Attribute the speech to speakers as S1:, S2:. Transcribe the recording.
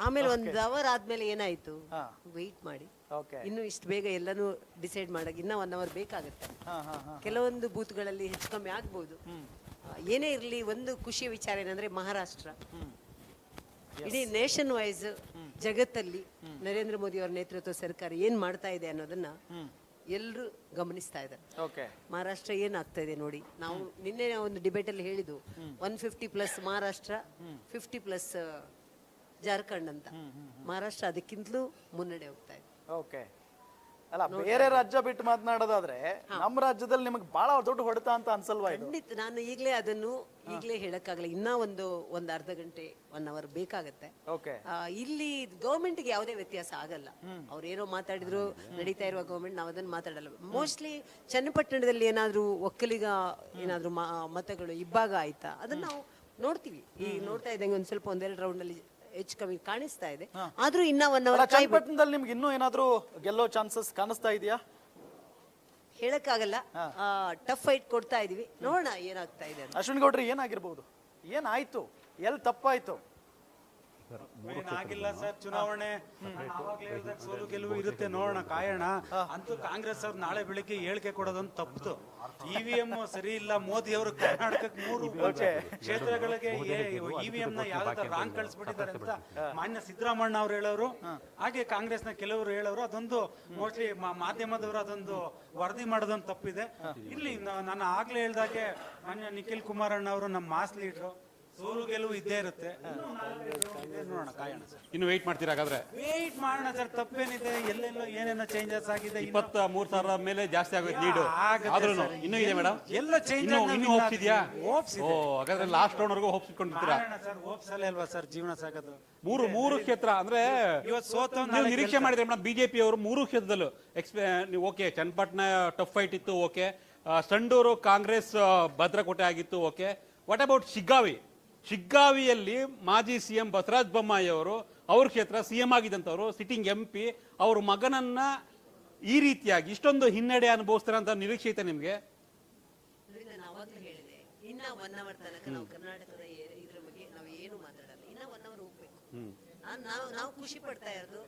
S1: ಆಮೇಲೆ ಒಂದು ಅವರ್ ಆದ್ಮೇಲೆ ಏನಾಯ್ತು, ವೆಯ್ಟ್ ಮಾಡಿ, ಇನ್ನು ಇಷ್ಟು ಬೇಗ ಎಲ್ಲಾನು ಡಿಸೈಡ್ ಮಾಡಕ್ ಇನ್ನ 1 ಅವರ್ ಬೇಕಾಗುತ್ತೆ. ಕೆಲವೊಂದು ಬೂತ್ಗಳಲ್ಲಿ ಹೆಚ್ಚು ಕಮ್ಮಿ ಆಗ್ಬೋದು. ಏನೇ ಇರಲಿ, ಒಂದು ಖುಷಿಯ ವಿಚಾರ ಏನಂದ್ರೆ ಮಹಾರಾಷ್ಟ್ರ ಇಡೀ ನೇಷನ್ ವೈಸ್ ಜಗತ್ತಲ್ಲಿ ನರೇಂದ್ರ ಮೋದಿ ಅವರ ನೇತೃತ್ವ ಸರ್ಕಾರ ಏನ್ ಮಾಡ್ತಾ ಇದೆ ಅನ್ನೋದನ್ನ ಎಲ್ಲರೂ ಗಮನಿಸ್ತಾ ಇದ್ದಾರೆ. ಮಹಾರಾಷ್ಟ್ರ ಏನಾಗ್ತಾ ಇದೆ ನೋಡಿ. ನಾವು ನಿನ್ನೆ ಒಂದು ಡಿಬೇಟ್ ಅಲ್ಲಿ ಹೇಳಿದ್ದು 150+ ಮಹಾರಾಷ್ಟ್ರ, 50+ ಜಾರ್ಖಂಡ್ ಅಂತ. ಮಹಾರಾಷ್ಟ್ರ ಅದಕ್ಕಿಂತಲೂ ಮುನ್ನಡೆ ಹೋಗ್ತಾ ಇದೆ.
S2: ಅಲ್ಲ, ಬೇರೆ ರಾಜ್ಯ ಬಿಟ್ಟು ಮಾತನಾಡೋದಾದ್ರೆ ನಮ್ಮ ರಾಜ್ಯದಲ್ಲಿ ನಿಮಗೆ ಬಹಳ ದೊಡ್ಡ ಹೊಡೆತ ಅಂತ ಅನ್ಸಲ್ವಾ?
S1: ಖಂಡಿತ. ನಾನು ಈಗಲೇ ಹೇಳಕ್ಕಾಗಲ್ಲ. ಇನ್ನ ಒಂದು ಅರ್ಧ ಗಂಟೆ 1 ಅವರ್ ಬೇಕಾಗತ್ತೆ. ಇಲ್ಲಿ ಗವರ್ಮೆಂಟ್ಗೆ ಯಾವುದೇ ವ್ಯತ್ಯಾಸ ಆಗಲ್ಲ. ಅವ್ರೇನೋ ಮಾತಾಡಿದ್ರು, ನಡೀತಾ ಇರುವ ಗವರ್ಮೆಂಟ್, ನಾವು ಅದನ್ನ ಮಾತಾಡಲ್ಲ. ಮೋಸ್ಟ್ಲಿ ಚನ್ನಪಟ್ಟಣದಲ್ಲಿ ಏನಾದ್ರು ಒಕ್ಕಲಿಗ ಏನಾದ್ರು ಮತಗಳು ಇಬ್ಬಾಗ ಆಯ್ತಾ, ಅದನ್ನ ನಾವು ನೋಡ್ತೀವಿ. ಈಗ ನೋಡ್ತಾ ಇದ್ದಂಗೆ ಒಂದ್ ಸ್ವಲ್ಪ 1-2 ರೌಂಡ್ ಅಲ್ಲಿ ಹೆಚ್ಚು ಕಮ್ಮಿ ಕಾಣಿಸ್ತಾ ಇದೆ. ಆದ್ರೂ ಇನ್ನ 1 ಅವರ್
S2: ಚನ್ನಪಟ್ಟಣದಲ್ಲಿ ನಿಮ್ಗೆ ಇನ್ನೂ ಏನಾದ್ರೂ ಗೆಲ್ಲೋ ಚಾನ್ಸಸ್ ಕಾಣಿಸ್ತಾ ಇದೆಯಾ?
S1: ಹೇಳಕ್ಕಾಗಲ್ಲ. ಟಫ್ ಫೈಟ್ ಕೊಡ್ತಾ ಇದೀವಿ, ನೋಡೋಣ ಏನಾಗ್ತಾ ಇದೆ.
S2: ಅಶ್ವಿನ್ ಗೌಡ್ರಿ, ಏನಾಗಿರ್ಬಹುದು? ಏನಾಯ್ತು? ಎಲ್ಲಿ ತಪ್ಪಾಯ್ತು?
S3: ಆಗಿಲ್ಲ ಸರ್, ಚುನಾವಣೆ ಸೋಲು ಗೆಲುವು ಇರುತ್ತೆ, ನೋಡೋಣ, ಕಾಯೋಣ. ಅಂತೂ ಕಾಂಗ್ರೆಸ್ ಅವ್ರು ನಾಳೆ ಬೆಳಿಗ್ಗೆ ಹೇಳಿಕೆ ಕೊಡೋದೊಂದು ತಪ್ಪು. ಇವಿಎಂ ಸರಿ ಇಲ್ಲ. ಮೋದಿ ಅವರು ಕರ್ನಾಟಕಕ್ಕೆ 3 ಕ್ಷೇತ್ರಗಳಿಗೆ ಇವಿಎಂ ನ ಯಾವ್ದು ರಾಂಗ್ ಕಳಿಸ್ಬಿಟ್ಟಿದ್ದಾರೆ ಅಂತ ಮಾನ್ಯ ಸಿದ್ದರಾಮಣ್ಣ ಅವ್ರು ಹೇಳೋರು. ಹಾಗೆ ಕಾಂಗ್ರೆಸ್ನ ಕೆಲವರು ಹೇಳೋರು. ಅದೊಂದು ಮೋಸ್ಟ್ಲಿ ಮಾಧ್ಯಮದವರು ಅದೊಂದು ವರದಿ ಮಾಡೋದೊಂದು ತಪ್ಪಿದೆ. ಇಲ್ಲಿ ನಾನು ಆಗ್ಲೇ ಹೇಳ್ದಾಗೆ ಮಾನ್ಯ ನಿಖಿಲ್ ಕುಮಾರಣ್ಣ ಅವರು ನಮ್ಮ ಮಾಸ್ ಲೀಡ್ರು. ಸೋಲು ಗೆಲುವು ಇದ್ದೇ ಇರುತ್ತೆ, ನೋಡೋಣ, ಕಾಯೋಣ ಸರ್.
S4: ಇನ್ನು ವೆಯ್ಟ್ ಮಾಡ್ತೀರಾ? ಹಾಗಾದ್ರೆ
S3: ವೇಟ್ ಮಾಡೋಣ ಸರ್, ತಪ್ಪೇನಿದೆ. ಎಲ್ಲೆಲ್ಲೋ ಏನೇನೋ ಚೇಂಜಸ್ ಆಗಿದೆ.
S4: 23,000 ಮೇಲೆ ಜಾಸ್ತಿ ಆಗುತ್ತೆ ಲೀಡು. ಆದ್ರೂ ಇನ್ನೂ ಇದೆ ಮೇಡಮ್,
S3: ಎಲ್ಲ ಚೇಂಜ್
S4: ಇನ್ನೂ ಹೋಪ್ಸ್ ಇದೆಯಾ? ಹಾಗಾದ್ರೆ ಲಾಸ್ಟ್ ರೌಂಡ್ ವರ್ಗೂ ಹೋಪ್ಸ್ ಇಟ್ಕೊಂಡಿರ್ತೀರಾ
S3: ಸರ್? ಹೋಪ್ಸ್ ಅಲ್ಲೇ ಅಲ್ವಾ ಸರ್ ಜೀವನ ಸಾಗೋದು.
S4: ಮೂರು ಕ್ಷೇತ್ರ ಅಂದ್ರೆ
S3: ಇವತ್ತು ಸೋತ
S4: ನೀವು ನಿರೀಕ್ಷೆ ಮಾಡಿದ್ರೆ ಮೇಡಮ್, ಬಿಜೆಪಿ ಅವರು 3 ಕ್ಷೇತ್ರದಲ್ಲೂ ನೀವು ಓಕೆ, ಚನ್ನಪಟ್ಟಣ ಟಫ್ ಫೈಟ್ ಇತ್ತು, ಓಕೆ, ಸಂಡೂರು ಕಾಂಗ್ರೆಸ್ ಭದ್ರಕೋಟೆ ಆಗಿತ್ತು, ಓಕೆ. ವಾಟ್ ಅಬೌಟ್ ಶಿಗ್ಗಾವಿಯಲ್ಲಿ ಮಾಜಿ ಸಿಎಂ ಬಸವರಾಜ ಬೊಮ್ಮಾಯಿ ಅವರು, ಅವ್ರ ಕ್ಷೇತ್ರ ಸಿಎಂ ಆಗಿದ್ದಂಥವ್ರು, ಸಿಟ್ಟಿಂಗ್ MP, ಅವ್ರ ಮಗನನ್ನ ಈ ರೀತಿಯಾಗಿ ಇಷ್ಟೊಂದು ಹಿನ್ನಡೆ ಅನುಭವಿಸ್ತಾರೆ ಅಂತ ನಿರೀಕ್ಷೆ ಐತೆ ನಿಮ್ಗೆ?
S1: ಹೇಳಿದೆ, ಇನ್ನ 1 ಅವರ್ ತನಕ ನಾವು ಕರ್ನಾಟಕದ ಇದ್ರ ಬಗ್ಗೆ ನಾವು ಏನು ಮಾತಾಡಲ್ಲ. ಇನ್ನ 1 ಅವರ್ ಹೋಗ್ಬೇಕು. ನಾವು ಖುಷಿ ಪಡ್ತಾ ಇರೋದು